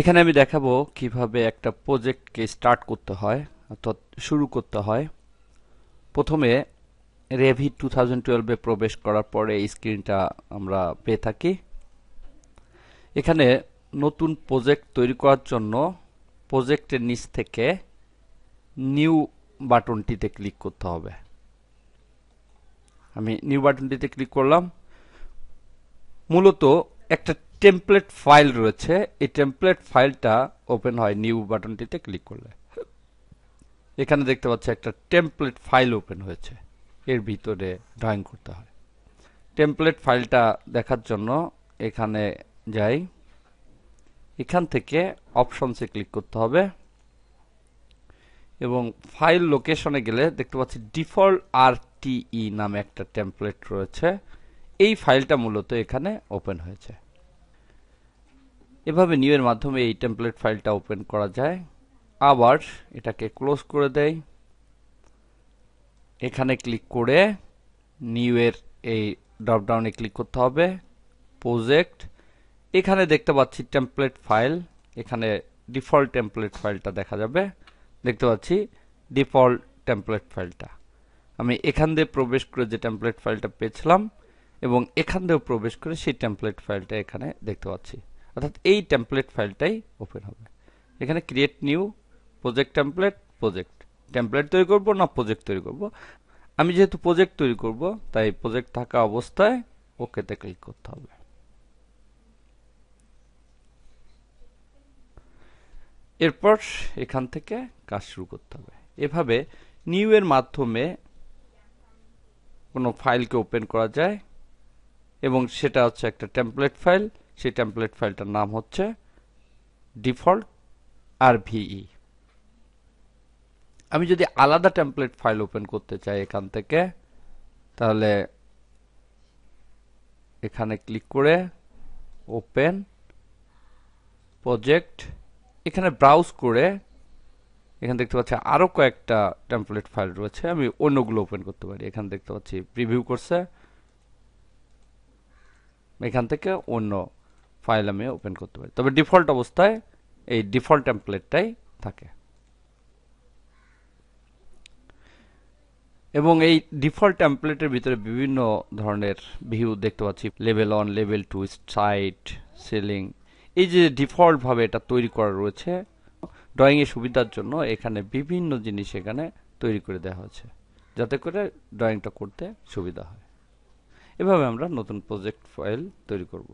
এখানে আমি দেখাবো কিভাবে একটা প্রজেক্টকে স্টার্ট করতে হয় অর্থাৎ শুরু করতে হয়। প্রথমে রেভিট 2012 এ প্রবেশ করার পরে এই স্ক্রিনটা আমরা পেয়ে থাকি। এখানে নতুন প্রজেক্ট তৈরি করার জন্য প্রজেক্টের নিচ থেকে নিউ বাটনটিতে ক্লিক করতে হবে। আমি নিউ বাটনটিতে ক্লিক করলাম। মূলত একটা টেমপ্লেট ফাইল রয়েছে, এই টেমপ্লেট ফাইলটা ওপেন হয় নিউ বাটনটিতে ক্লিক করলে। এখানে দেখতে পাচ্ছি একটা টেমপ্লেট ফাইল ওপেন হয়েছে, এর ভিতরে ড্রয়িং করতে হয়। টেমপ্লেট ফাইলটা দেখার জন্য এখানে যাই, এখান থেকে অপশনসে ক্লিক করতে হবে এবং ফাইল লোকেশনে গেলে দেখতে পাচ্ছি ডিফল্ট আরটিই নামে একটা টেমপ্লেট রয়েছে। এই ফাইলটা মূলত এখানে ওপেন হয়েছে। এভাবে নিউ এর মাধ্যমে এই টেমপ্লেট ফাইলটা ওপেন করা যায়। আবার এটাকে ক্লোজ করে দেই। এখানে ক্লিক করে নিউ এর এই ড্রপডাউনে ক্লিক করতে হবে, প্রজেক্ট। এখানে দেখতে পাচ্ছি টেমপ্লেট ফাইল, এখানে ডিফল্ট টেমপ্লেট ফাইলটা দেখা যাবে। দেখতে পাচ্ছি ডিফল্ট টেমপ্লেট ফাইলটা। আমি এখান দিয়ে প্রবেশ করে যে টেমপ্লেট ফাইলটা পেয়েছিলাম এবং এখান দিয়েও প্রবেশ করে সেই টেমপ্লেট ফাইলটা এখানে দেখতে পাচ্ছি, অর্থাৎ এই টেমপ্লেট ফাইলটাই ওপেন হবে। এখানে create new project template, project template তৈরি করব না প্রজেক্ট তৈরি করব। আমি যেহেতু প্রজেক্ট তৈরি করব তাই প্রজেক্ট থাকা অবস্থায় ওকেতে ক্লিক করতে হবে। এরপর এখান থেকে কাজ শুরু করতে হবে। এভাবে নিউ এর মাধ্যমে কোনো ফাইলকে ওপেন করা যায় এবং সেটা হচ্ছে একটা টেমপ্লেট ফাইল। সেই টেমপ্লেট ফাইলটার নাম হচ্ছে ডিফল্ট আরভিই। আমি যদি আলাদা টেমপ্লেট ফাইল ওপেন করতে চাই এখান থেকে, তাহলে এখানে ক্লিক করে ওপেন প্রজেক্ট, এখানে ব্রাউজ করে এখানে দেখতে পাচ্ছি আরো কয়েকটা টেমপ্লেট ফাইল রয়েছে, আমি অন্যগুলো ওপেন করতে পারি। এখানে দেখতে পাচ্ছি প্রিভিউ করছে, এখান থেকে অন্য ফাইল আমি ওপেন করতে পারি। তবে ডিফল্ট অবস্থায় এই ডিফল্ট টেমপ্লেটটাই থাকে এবং এই ডিফল্ট টেমপ্লেটের ভিতরে বিভিন্ন ধরনের ভিউ দেখতে পাচ্ছি, লেভেল 1, লেভেল 2, সাইট, সিলিং। এই যে ডিফল্ট ভাবে এটা তৈরি করা রয়েছে ড্রয়িং এর সুবিধার জন্য, এখানে বিভিন্ন জিনিস এখানে তৈরি করে দেওয়া হয়েছে যাতে করে ড্রয়িংটা করতে সুবিধা হয়। এভাবে আমরা নতুন প্রজেক্ট ফাইল তৈরি করব।